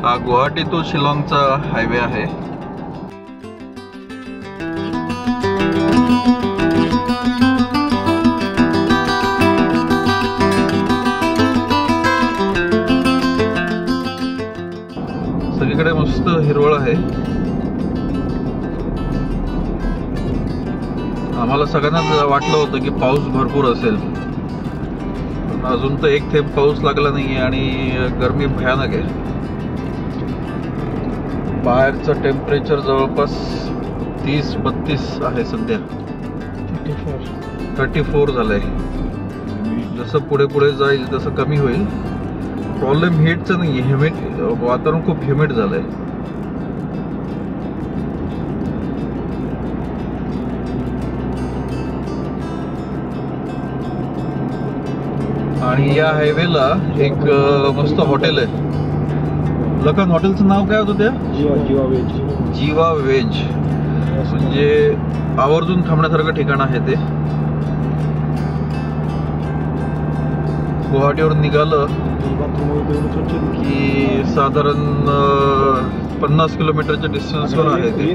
हा Guwahati to शिलाँगचा highway आहे. सगळीकडे मस्त हिरवळ आहे. आम्हाला सगळ्यांना वाटलं होतं की पाऊस भरपूर असेल, पण अजून तर एक थेंब पाऊस लागला नाहीये आणि गरमी भयानक आहे. बाहेरचं टेम्परेचर जवळपास 30-32 आहे सध्या. 34 झालंय. जसं पुढे पुढे जाईल तसं कमी होईल. प्रॉब्लेम हीटचा नाही, ह्युमिड वातावरण खूप ह्युमिड झालंय. आणि या हायवेला एक मस्त हॉटेल आहे. लखन, हॉटेलचं नाव काय होतं त्या? जीवा वेज. जीवा वेज. म्हणजे आवर्जून थांबण्यासारखं ठिकाण आहे ते. गुवाहाटीवरून निघालं की साधारण 50 किलोमीटरच्या डिस्टन्सवर आहे ते.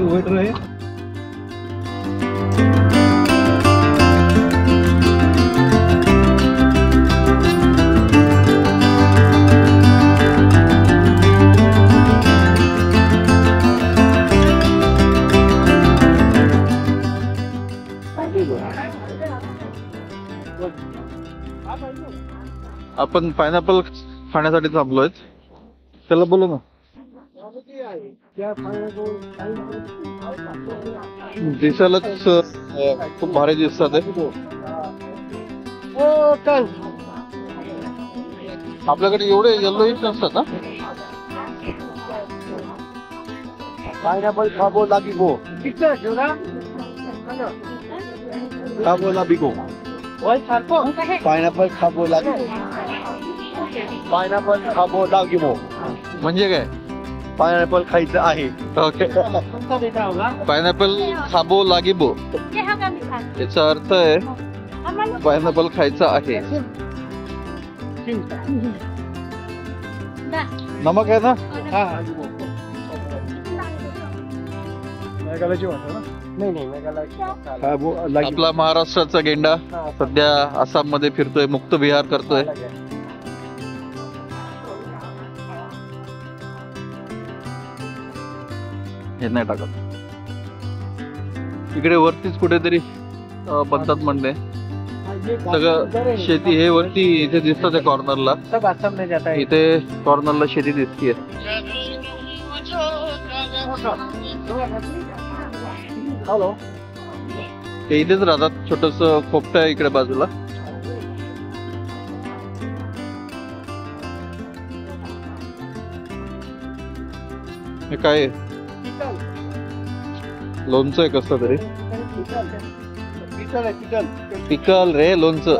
आपण पायनॅपल खाण्यासाठी थांबलोय. त्याला बोलू ना. दिसायलाच खूप भारी दिसतात. आपल्याकडे एवढे येल्लोइश नसतात ना. पायनॅपल खाबो लागिबो. खाबो लागिबो. पायनॅपल खाबो लागिबो. पायनॅपल खाबो लागिबो म्हणजे काय? पायनॅपल खायचं आहे. ओके. पायनॅपल खाबो लागिबो याचा अर्थ आहे पायनॅपल खायचा आहे. नमक आहे ना? आपला महाराष्ट्राचा गेंडा सध्या आसाम मध्ये फिरतोय, मुक्त विहार करतोय. हे नाही टाकत. इकडे वरतीच कुठेतरी बनतात म्हणले. सगळं शेती हे वरती इथे दिसतात कॉर्नरला. इथे कॉर्नरला शेती दिसतीये. ते इथेच राहतात. छोटस खोपट आहे इकडे बाजूला. हे काय? लोणचं आहे कसं तरी. पिकल रे, लोणचं.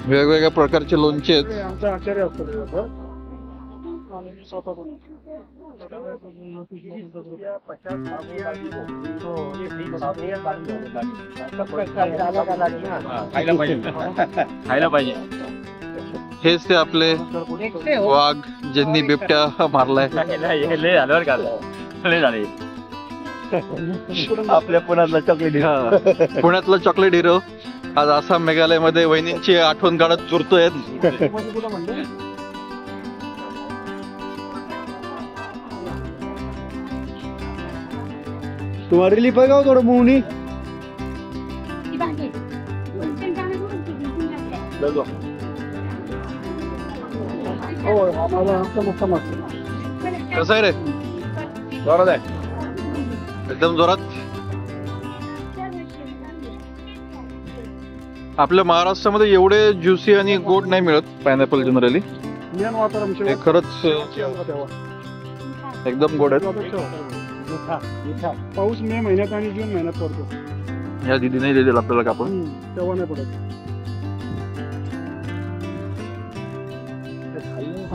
वेगवेगळ्या प्रकारचे लोणचे आहेत. खायला पाहिजे. हेच ते आपले वाघ ज्यांनी बिबट्या मारलाय. आपल्या पुण्यातला चॉकलेट हिरो. पुण्यातला चॉकलेट हिरो आज आसाम मेघालय मध्ये वहिनींची आठवण काढत चुरतोय. तुम्हाला रिलीफ आहे का थोडं मुनी? कसं आहे रे? जोरात आहे, एकदम जोरात. आपल्या महाराष्ट्रामध्ये एवढे ज्युसी आणि गोड नाही मिळत पायनॅपल जनरली. हे खरंच एकदम गोड आहेत. पाऊस मे महिन्यात आणि जून महिन्यात पडतो. ह्या दिदी नाही देतील आपल्याला कापून. तेव्हा नाही पडत.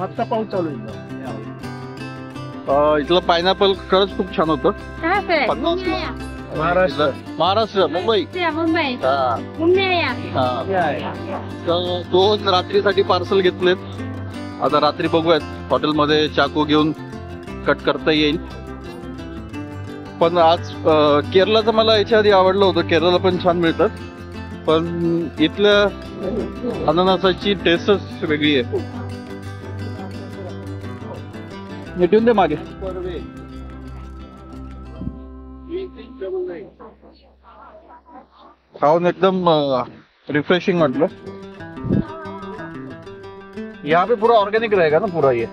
आता पाऊस चालू आहे. इथलं पायनॅपल खरंच खूप छान होतं. महाराष्ट्र मुंबई. मुंबई हा घूमने आया. हा. तर 2 रात्रीसाठी पार्सल घेतलेत. आता रात्री बघूयात हॉटेलमध्ये चाकू घेऊन कट करता येईल. पण आज केरलाचं मला याच्या आधी आवडलं होतं. केरळला पण छान मिळतात, पण इथल्या अननसाची टेस्टच वेगळी आहे. ठेवून दे मागे. खाऊन एकदम रिफ्रेशिंग वाटलं. यहाँ पे पूरा ऑर्गेनिक रहेगा ना पूरा ये.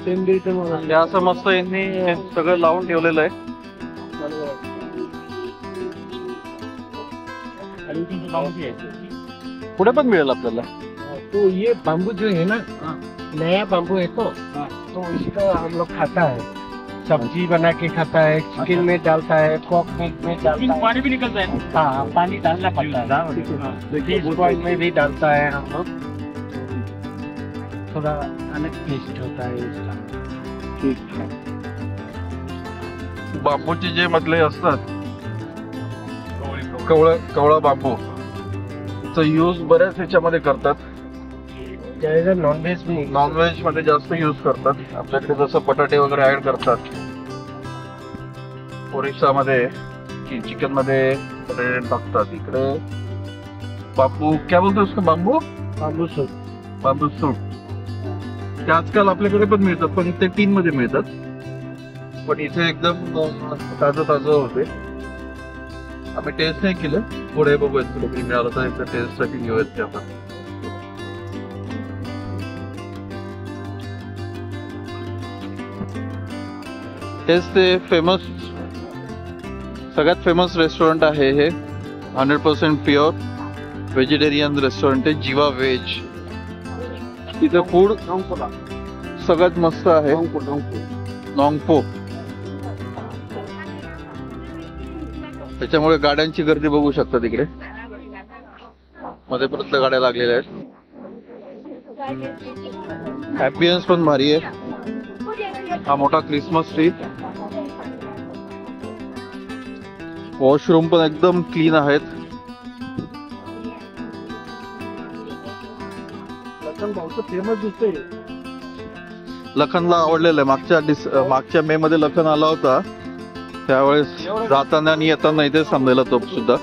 हे असं मस्त यांनी सगळं लावून ठेवलेलं आहे. पुढे पण मिळेल आपल्याला. तो ये बाम्बू जो है ना, नया बाम्बू है तो इसका हम लोग खाता है, सब्जी बना के खाता है, चिकन में डालता है, कॉक में डालता है. पानी भी निकलता है. हाँ, पानी डालना पड़ता है. फिश पॉइंट में भी डालता है हम लोग. थोड़ा अलग टेस्ट होता है इसका. ठीक है. बांबूचे जे मधले असतात कवळा बांबू चा यूज बऱ्याच ह्याच्यामध्ये करतात. नॉनव्हेज भी, नॉनव्हेज मध्ये जास्त यूज करतात. आपल्याकडे जसं बटाटे वगैरे ऍड करतात, ओरिसा मध्ये चिकन मध्ये बटाटे टाकतात. इकडे बांबू क्या बोलतो उसको, बांबू बाम्बू सूप. बांबू सूप ते आजकाल आपल्याकडे पण मिळतात, पण ते टीन मध्ये मिळतात. पण इथे एकदम ताजं होते. आम्ही टेस्ट नाही केलं, पुढे बघूयात कधी मिळालं तर एकदा टेस्ट साठी घेऊयात ते आपण. तेच ते फेमस, सगळ्यात फेमस रेस्टॉरंट आहे हे. 100% प्युअर व्हेजिटेरियन रेस्टॉरंट आहे, जीवा व्हेज. इथं फूड सगळ्यात मस्त आहे. नॉंगपो. त्याच्यामुळे गाड्यांची गर्दी बघू शकता तिकडे. मध्ये परत गाड्या लागलेल्या आहेत. ॲम्बियन्स पण भारी आहे. हा मोठा क्रिसमस ट्री. वॉशरूम पण एकदम क्लीन आहेत. फेमस दिसतंय. लखनला आवडलेलं आहे. मागच्या मे मध्ये लखन आला होता, त्यावेळेस जाताना आणि येताना इथे थांबलेला तो सुद्धा.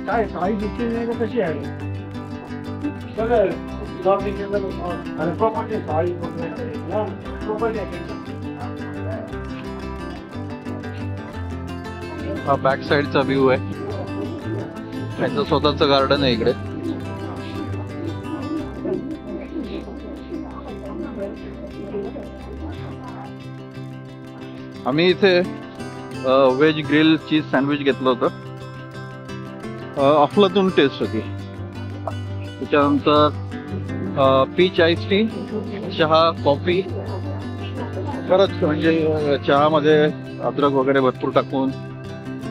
काय साडी दिसते नाही का, कशी आहे हा बॅक साइडचा व्ह्यू आहे. त्यांचं स्वतःचं गार्डन आहे इकडे. आम्ही इथे व्हेज ग्रिल चीज सँडविच घेतलं होतं. अफलातून टेस्ट होती. त्याच्यानंतर पीच आईस टी, चहा, कॉफी. खरंच म्हणजे चहामध्ये अद्रक वगैरे भरपूर टाकून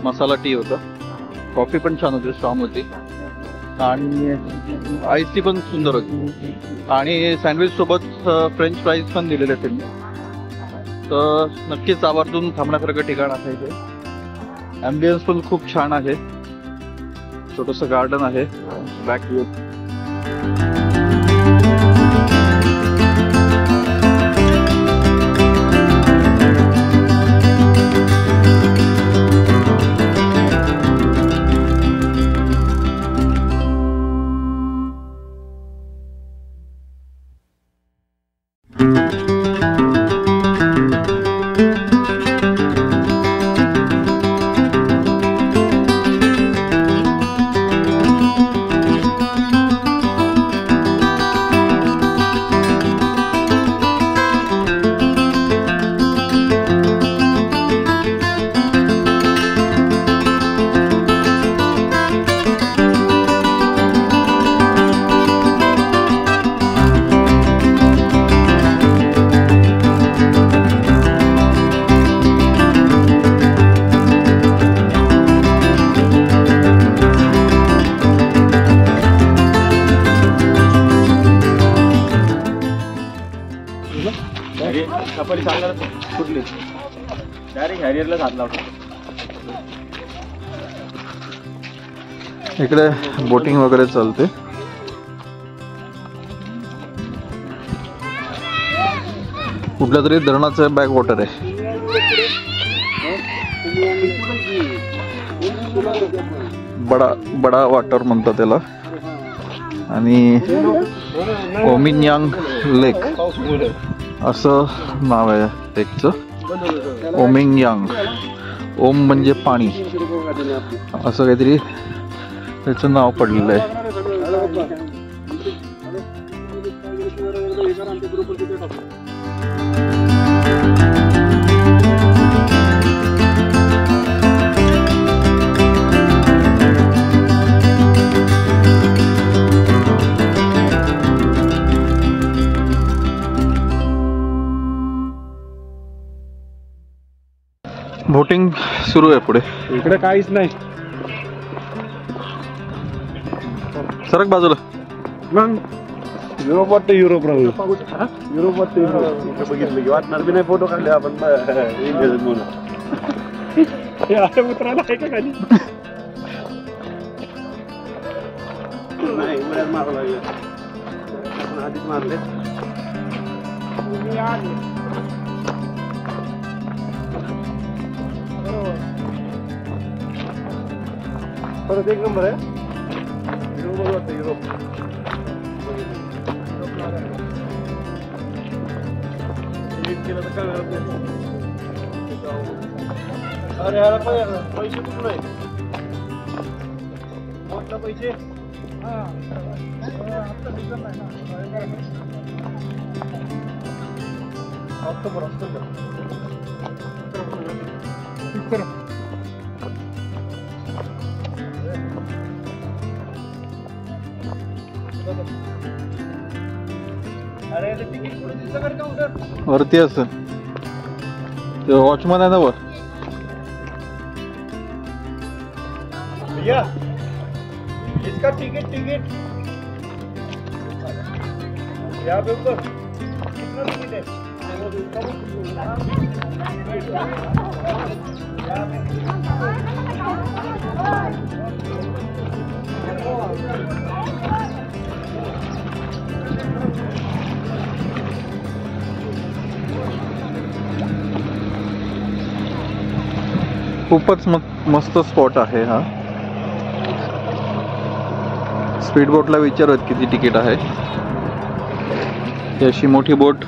मसाला टी होता. कॉफी पण छान होती, स्ट्रॉंग होती. आणि आईस टी पण सुंदर होती. आणि सँडविच सोबत फ्रेंच फ्राईज पण दिलेले त्यांनी. तर नक्कीच आवर्जून थांबण्यासारखं ठिकाण आहे इथे. ॲम्बियन्स पण खूप छान आहे. छोटंसं गार्डन आहे बॅक व्ह्यू. कुठली डायरेक्ट हॅरियरला घातला होता. इकडे बोटिंग वगैरे चालते. कुठल्या तरी धरणाचं बॅक वॉटर आहे. बडा वॉटर म्हणतात त्याला. आणि ओमिन्यांग लेक असं नाव आहे लेकचं. ओमिन्यांग, ओम म्हणजे पाणी, असं काहीतरी त्याचं नाव पडलेलं आहे. बोटिंग सुरू आहे पुढे. इकडे काहीच नाही. सरक बाजूला. मग युरोप वाटतं. युरोप राहू. युरोप वाटतं. युरोप बघितलं की वाटणार बी नाही. फोटो काढले आपण म्हणून. उतरायला आहे का खाली? नाही उड्यात मारावं लागेल. आपण आधीच मारले. परत एक नंबर आहे. युरोप वाटतं. युरोप केलं तर काय मिळत नाही. अरे यार पैसे कुठून आहे? मोठा पैसे ऑक्टोबर. वरती असं ते वॉचमन आहे ना वर. भैया इसका टिकट यहाँ पे ऊपर कितना टिकट है? खूपच मस्त स्पॉट आहे हा. स्पीड बोटला विचारत किती तिकीट आहे. ही अशी मोठी बोट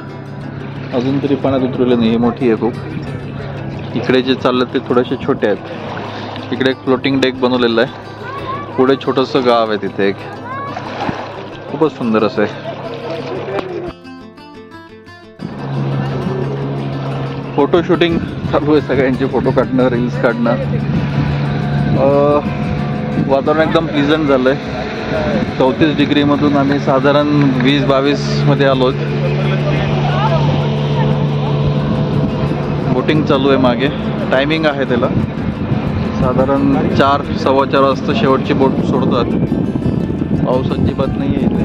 अजून तरी पाण्यात उतरवली नाही. मोठी आहे खूप. इकडे जे चाललं ते थोडेसे छोटे आहेत. इकडे एक फ्लोटिंग डेक बनवलेला आहे. पुढे छोटंसं गाव आहे तिथे एक. खूपच सुंदर असं आहे. फोटो शूटिंग चालू आहे. सगळ्यांचे फोटो काढणं, रील्स काढणं. वातावरण एकदम प्लीजंट झालं आहे. 34 डिग्रीमधून आम्ही साधारण 20-22 मध्ये आलो. बोटिंग चालू आहे मागे. टायमिंग आहे त्याला. साधारण 4-4:15 वाजता शेवटची बोट सोडतात. पाऊस अजिबात नाही आहे इथे.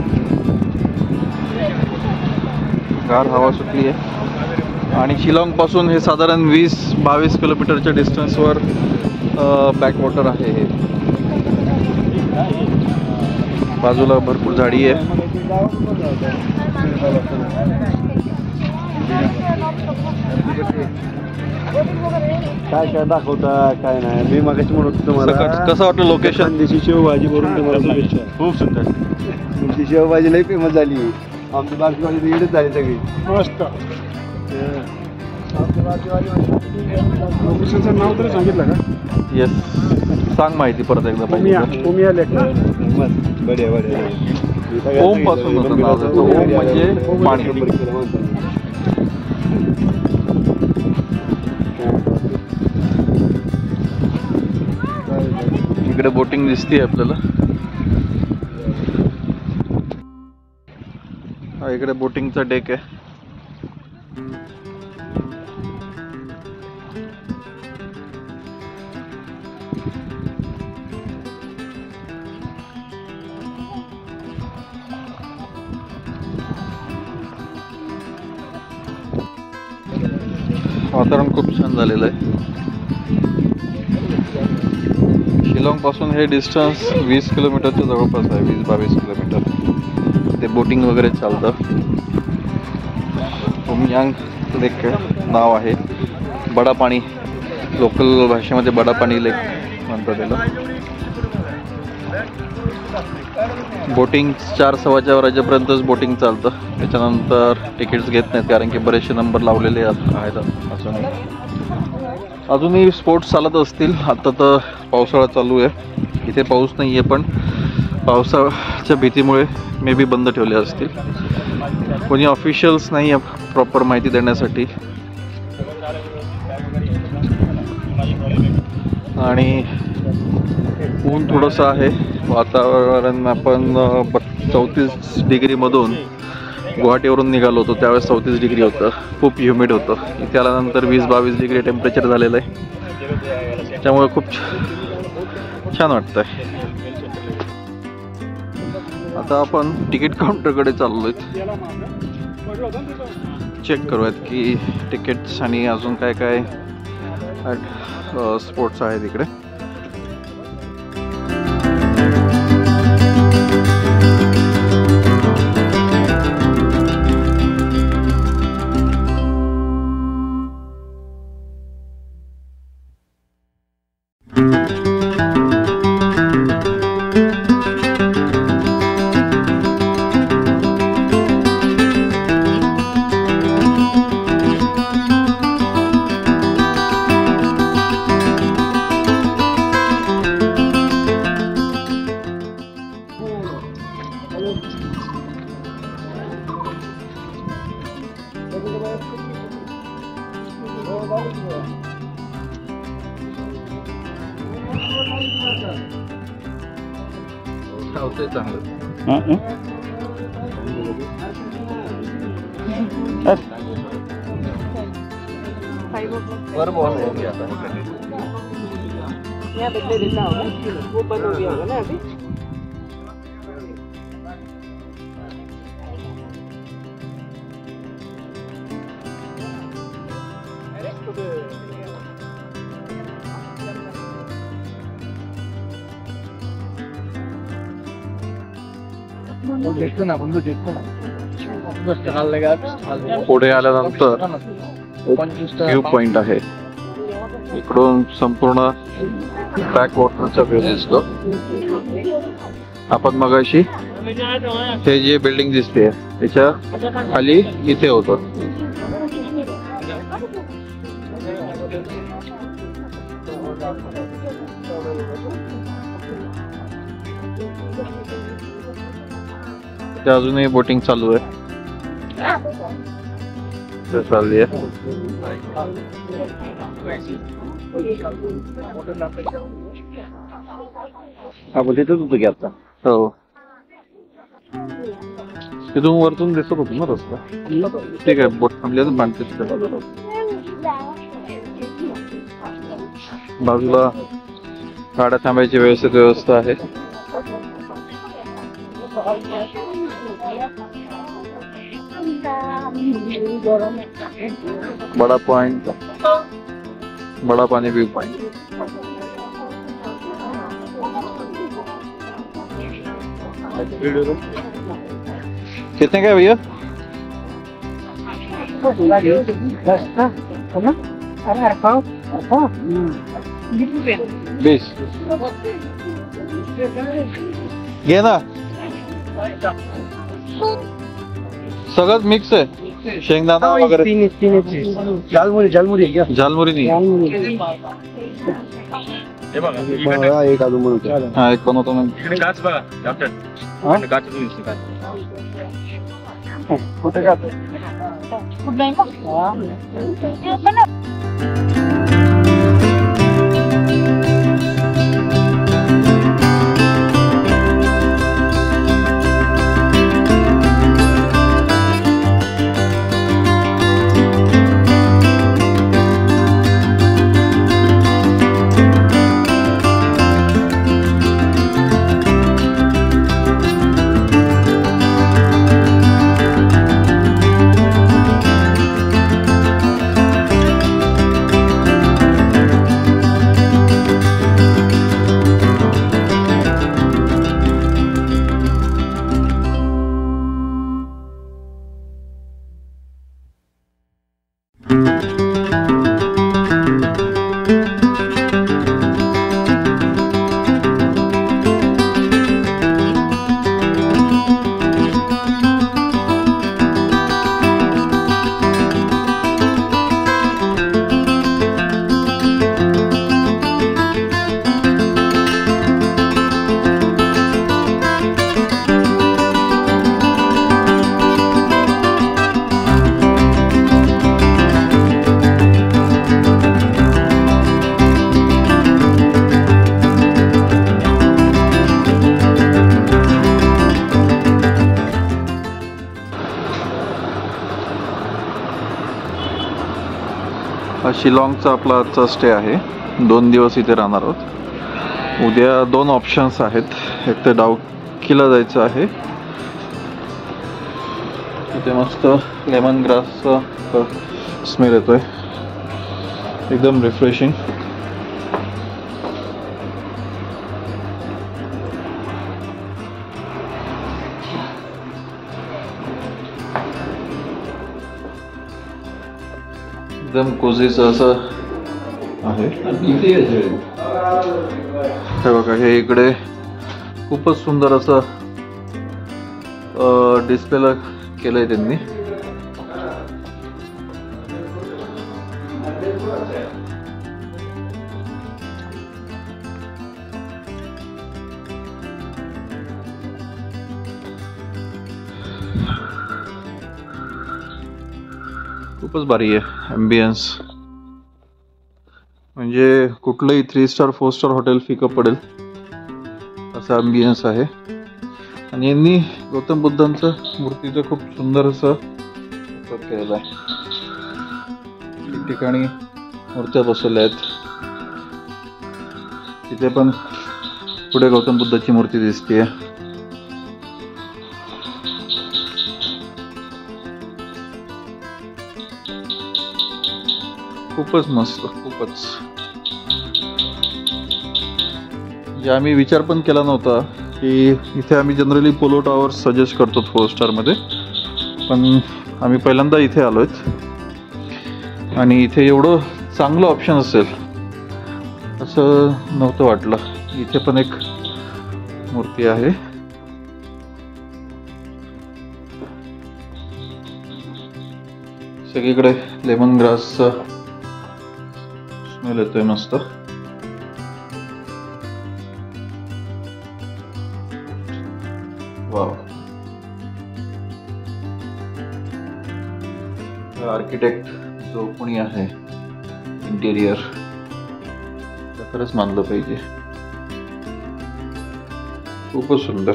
गार हवा सुटली आहे. आणि शिलाँग पासून हे साधारण 20-22 किलोमीटरच्या डिस्टन्सवर बॅकवॉटर आहे हे. बाजूला भरपूर झाडी आहे. काय काय दाखवता काय नाही. मी मागाशी म्हणत तुम्हाला कसं वाटलं लोकेशन? देशी शेवभाजी भरून तुम्हाला खूप सुंदर. तुमची शेवभाजी लई फेमस झाली. आमची बारकी भाजी इकडेच झाली सगळी. मस्त. लोकेशनचं नाव तरी सांगितलं का? येस, सांग माहिती परत एकदा पाहिजे. ओमिया लेक ना. बढिया बढिया. ओम पासून होतं नाव त्याचं. ओम म्हणजे पाणी. इकडे बोटिंग दिसते आपल्याला. हा इकडे बोटिंगचा डेक आहे. वातावरण खूप छान झालेलं आहे. शिलाँग पासून हे डिस्टन्स 20 किलोमीटरच्या जवळपास आहे, 20-22 किलोमीटर. ते बोटिंग वगैरे चालतं. उमयांग लेक नाव आहे. बडा पाणी, लोकल भाषेमध्ये बडा पाणी लेक म्हणतात त्याला. बोटिंग 4-4:15 वाजेपर्यंतच बोटिंग चालतं. त्याच्यानंतर तिकीट्स घेत नाहीत, कारण की बरेचसे नंबर लावलेले आहेत अजूनही स्पोर्ट्स चालत असतील. आता तर पावसाळा चालू आहे, इथे पाऊस नाही आहे, पण पावसाच्या भीतीमुळे मे बी बंद ठेवले असतील. कोणी ऑफिशियल्स नाही आहे प्रॉपर माहिती देण्यासाठी. आणि ऊन थोडंसं आहे. वातावरण आपण 34 डिग्रीमधून गुवाहाटीवरून निघालो होतो, त्यावेळेस 34 डिग्री होतं. खूप ह्युमिड होतं. इथे आल्यानंतर 20-22 डिग्री टेम्परेचर झालेलं आहे. त्यामुळे खूप छान वाटतंय. आता आपण तिकीट काउंटरकडे चाललोय. चेक करूयात की तिकीट्स आणि अजून काय काय स्पोर्ट्स आहेत इकडे. वो बंद हो गया होगा ना अभी. देखतो ना बंधू, देखतो ना. पुढे आल्यानंतर व्ह्यू पॉइंट आहे. इकडून संपूर्ण बॅक वॉटरचा व्ह्यू दिसतो. आपण मगाशी हे जे बिल्डिंग दिसते त्याच्या खाली इथे होतं. ते अजूनही बोटिंग चालू आहे. चालली आहे. आपण तिथेच होतो की आता. हो, तिथून वरतून दिसत होतो ना रस्ता. ठीक आहे, बोट थांबली तर बांधते. बाजूला गाड्या थांबायची व्यवस्थित व्यवस्था आहे. बडा पॉइंट, बड़ा पानी व्यू पॉइंट. कितने का भैया? बीस घे ना. सगळंच मिक्स आहे, शेंगदाणा वगैरे. झालमुरी झालमुरी नाही. एक अजून म्हणून हा, एक बनवतो ना. कुठे का शिलाँगचा आपला आजचा स्टे आहे. 2 दिवस इथे राहणार आहोत. उद्या 2 ऑप्शन्स आहेत. एक तर डाउकीला जायचं आहे. इथे मस्त लेमन ग्रासचा स्मेल येतोय, एकदम रिफ्रेशिंग. एकदम कोझीचं असं आहे. हे बघा, हे इकडे खूपच सुंदर असं डिस्प्लेला केलंय त्यांनी. खूपच भारी आहे ॲम्बियन्स. म्हणजे कुठलंही 3 स्टार 4 स्टार हॉटेल फिकं पडेल असा ॲम्बियन्स आहे. आणि यांनी गौतम बुद्धांचं मूर्तीचं खूप सुंदर असं उपयोग केलेला आहे. ठिकठिकाणी मूर्त्या बसवल्या आहेत. तिथे पण पुढे गौतम बुद्धाची मूर्ती दिसते. खूपच मस्त, खूपच. म्हणजे आम्ही विचार पण केला नव्हता की इथे आम्ही जनरली पोलो टॉवर सजेस्ट करतो 4 स्टारमध्ये, पण आम्ही पहिल्यांदा इथे आलोय आणि इथे एवढं चांगलं ऑप्शन असेल असं नव्हतं वाटलं. इथे पण एक मूर्ती आहे. सगळीकडे लेमन ग्रासचा स्मेल येतोय मस्त. वाव. आर्किटेक्ट जो कोणी आहे इंटेरियर, खरंच मानलं पाहिजे. खूपच सुंदर.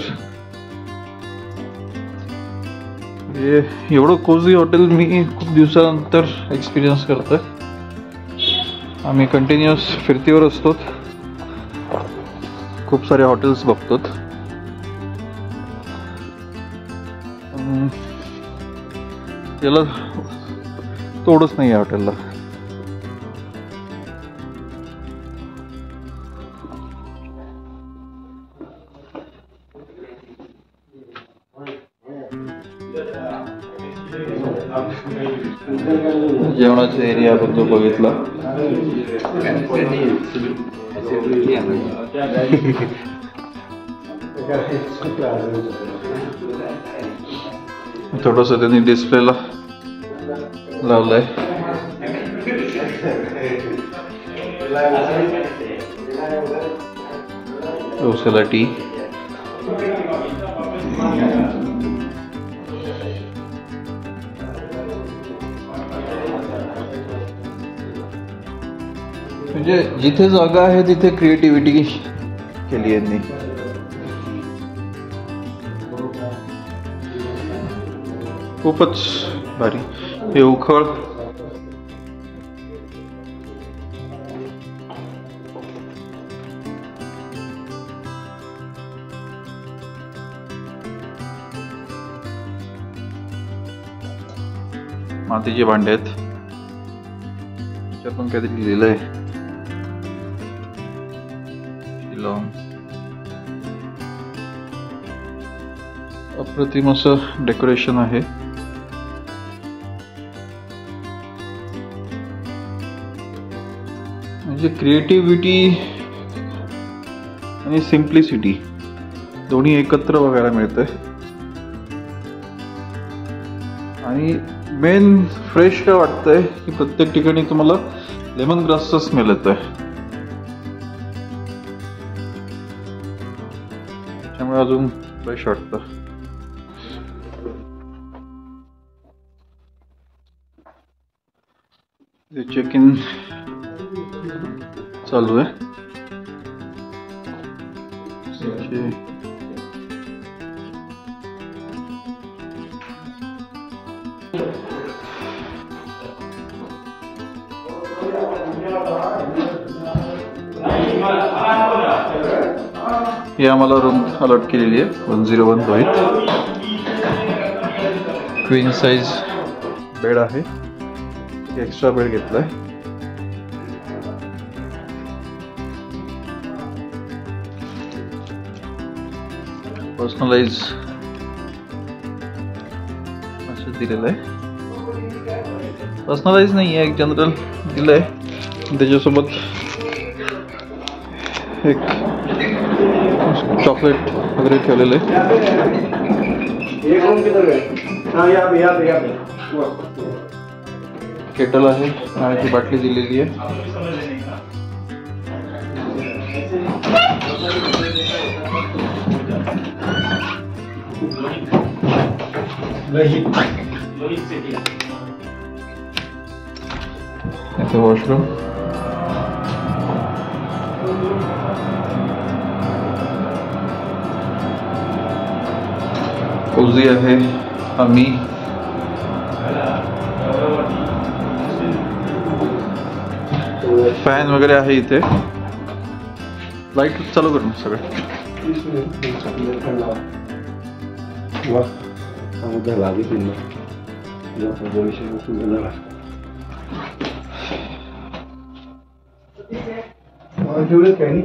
एवढं कोझी हॉटेल मी खूप दिवसानंतर एक्सपिरियन्स करतोय. आम्ही कंटिन्युअस फिरतीवर असतो, खूप सारे हॉटेल्स बघतो. याला तोडच नाही आहे हॉटेलला. जेवणाचा एरिया आपण जो बघितला, थोडस त्यांनी डिस्प्लेला लावलंय. डोसाला टी. म्हणजे जिथे जागा आहे तिथे क्रिएटिव्हिटी केली यांनी. खूपच भारी. हे उखळ मातीचे भांडे आहेत. त्याच्यात पण काहीतरी लिहिलंय. शिलाँग. अप्रतिम असं डेकोरेशन आहे. म्हणजे क्रिएटिव्हिटी आणि सिम्प्लिसिटी दोन्ही एकत्र बघायला मिळतंय. आणि मेन फ्रेश काय वाटतंय की प्रत्येक ठिकाणी तुम्हाला लेमन ग्रासचा स्मेल येतोय. त्यामुळे अजून फ्रेश वाटतं. चेक इन चालू आहे. ही आम्हाला रूम अलॉट केलेली आहे 101 रोहित. क्वीन साइज बेड आहे, एक्स्ट्रा बेड घेतलाय. पर्सनलाइज असं दिलेलं आहे. पर्सनलाइज नाही आहे, एक जनरल दिलंय. त्याच्यासोबत एक चॉकलेट वगैरे ठेवलेलं आहे. केटल आहे, पाण्याची बाटली दिलेली आहे. इथे वॉशरूम. कोझी आहे. आम्ही फॅन वगैरे आहे इथे. लाईट चालू करून सगळं. जेवढे काही